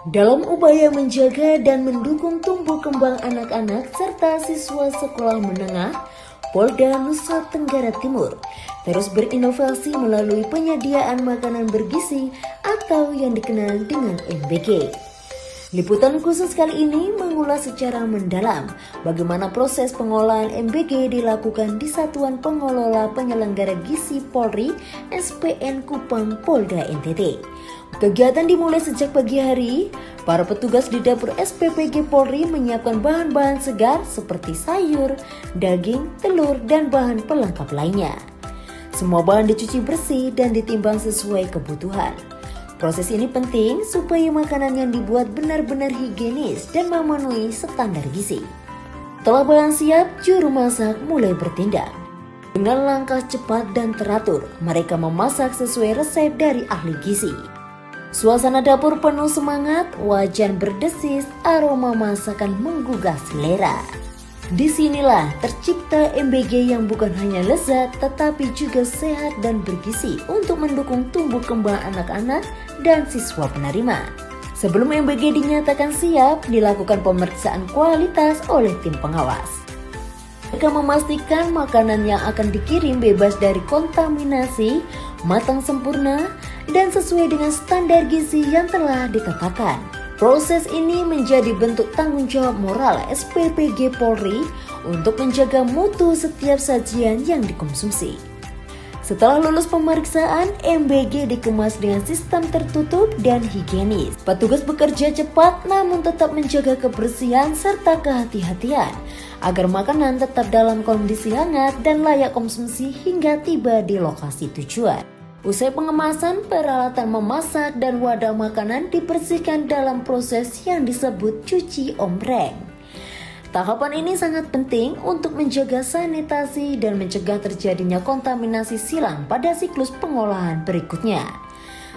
Dalam upaya menjaga dan mendukung tumbuh kembang anak-anak serta siswa sekolah menengah, Polda Nusa Tenggara Timur terus berinovasi melalui penyediaan makanan bergizi atau yang dikenal dengan MBG. Liputan khusus kali ini mengulas secara mendalam bagaimana proses pengolahan MBG dilakukan di Satuan Pengelola Penyelenggara Gizi Polri SPN Kupang Polda NTT. Kegiatan dimulai sejak pagi hari. Para petugas di dapur SPPG Polri menyiapkan bahan-bahan segar seperti sayur, daging, telur, dan bahan pelengkap lainnya. Semua bahan dicuci bersih dan ditimbang sesuai kebutuhan. Proses ini penting supaya makanan yang dibuat benar-benar higienis dan memenuhi standar gizi. Setelah bahan siap, juru masak mulai bertindak. Dengan langkah cepat dan teratur, mereka memasak sesuai resep dari ahli gizi. Suasana dapur penuh semangat, wajan berdesis, aroma masakan menggugah selera. Disinilah tercipta MBG yang bukan hanya lezat tetapi juga sehat dan bergizi untuk mendukung tumbuh kembang anak-anak dan siswa penerima. Sebelum MBG dinyatakan siap, dilakukan pemeriksaan kualitas oleh tim pengawas. Mereka memastikan makanan yang akan dikirim bebas dari kontaminasi, matang sempurna, dan sesuai dengan standar gizi yang telah ditetapkan. Proses ini menjadi bentuk tanggung jawab moral SPPG Polri untuk menjaga mutu setiap sajian yang dikonsumsi. Setelah lulus pemeriksaan, MBG dikemas dengan sistem tertutup dan higienis. Petugas bekerja cepat namun tetap menjaga kebersihan serta kehati-hatian agar makanan tetap dalam kondisi hangat dan layak konsumsi hingga tiba di lokasi tujuan. Usai pengemasan, peralatan memasak dan wadah makanan dibersihkan dalam proses yang disebut cuci ombreng. Tahapan ini sangat penting untuk menjaga sanitasi dan mencegah terjadinya kontaminasi silang pada siklus pengolahan berikutnya.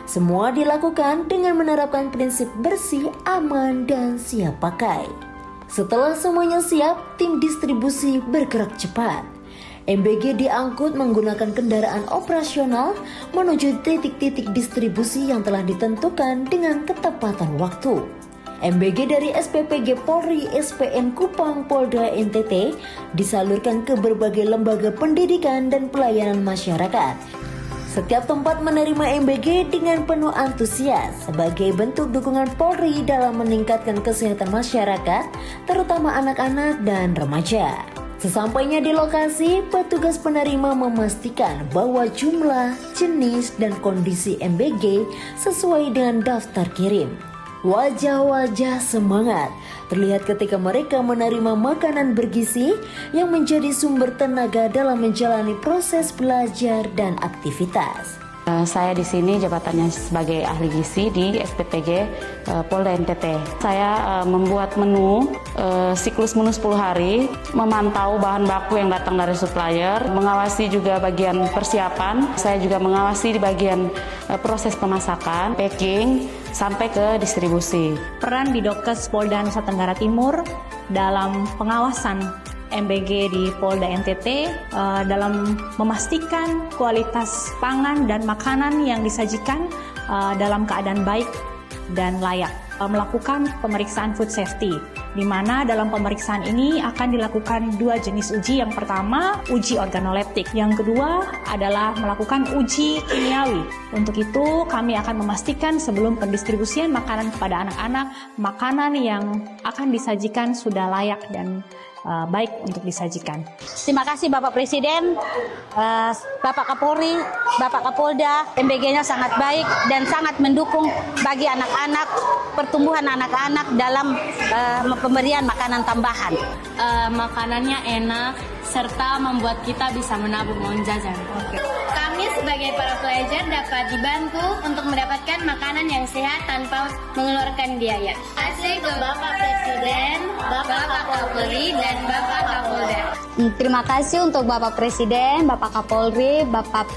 Semua dilakukan dengan menerapkan prinsip bersih, aman, dan siap pakai. Setelah semuanya siap, tim distribusi bergerak cepat. MBG diangkut menggunakan kendaraan operasional menuju titik-titik distribusi yang telah ditentukan dengan ketepatan waktu. MBG dari SPPG Polri SPN Kupang Polda NTT disalurkan ke berbagai lembaga pendidikan dan pelayanan masyarakat. Setiap tempat menerima MBG dengan penuh antusias sebagai bentuk dukungan Polri dalam meningkatkan kesehatan masyarakat, terutama anak-anak dan remaja. Sesampainya di lokasi, petugas penerima memastikan bahwa jumlah, jenis, dan kondisi MBG sesuai dengan daftar kirim. Wajah-wajah semangat terlihat ketika mereka menerima makanan bergizi yang menjadi sumber tenaga dalam menjalani proses belajar dan aktivitas. Saya di sini jabatannya sebagai ahli gizi di SPPG Polda NTT. Saya membuat menu, siklus menu 10 hari, memantau bahan baku yang datang dari supplier, mengawasi juga bagian persiapan. Saya juga mengawasi di bagian proses pemasakan, packing, sampai ke distribusi. Peran Bidokes Polda Nusa Tenggara Timur dalam pengawasan MBG di Polda NTT dalam memastikan kualitas pangan dan makanan yang disajikan dalam keadaan baik dan layak. Melakukan pemeriksaan food safety, di mana dalam pemeriksaan ini akan dilakukan 2 jenis uji. Yang pertama, uji organoleptik. Yang kedua adalah melakukan uji kimiawi. Untuk itu, kami akan memastikan sebelum pendistribusian makanan kepada anak-anak, makanan yang akan disajikan sudah layak dan baik untuk disajikan. Terima kasih Bapak Presiden, Bapak Kapolri, Bapak Kapolda. MBG-nya sangat baik dan sangat mendukung bagi anak-anak, pertumbuhan anak-anak dalam pemberian makanan tambahan. Makanannya enak serta membuat kita bisa menabung uang jajan. Kami sebagai para pelajar dapat dibantu untuk mendapatkan makanan yang sehat tanpa mengeluarkan biaya. Terima kasih ke Bapak Presiden, Bapak Kapolri, dan Bapak Kapolda. Terima kasih untuk Bapak Presiden, Bapak Kapolri, Bapak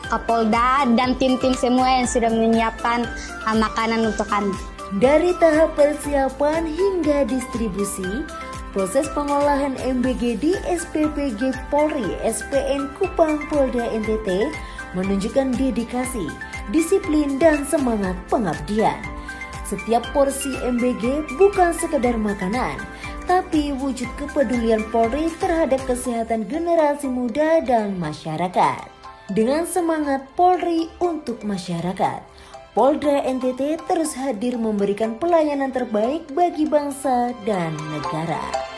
Kapolda, dan tim-tim semua yang sudah menyiapkan makanan untuk kami. Dari tahap persiapan hingga distribusi, proses pengolahan MBG di SPPG Polri SPN Kupang Polda NTT menunjukkan dedikasi, disiplin, dan semangat pengabdian. Setiap porsi MBG bukan sekedar makanan, tapi wujud kepedulian Polri terhadap kesehatan generasi muda dan masyarakat. Dengan semangat Polri untuk masyarakat, Polda NTT terus hadir memberikan pelayanan terbaik bagi bangsa dan negara.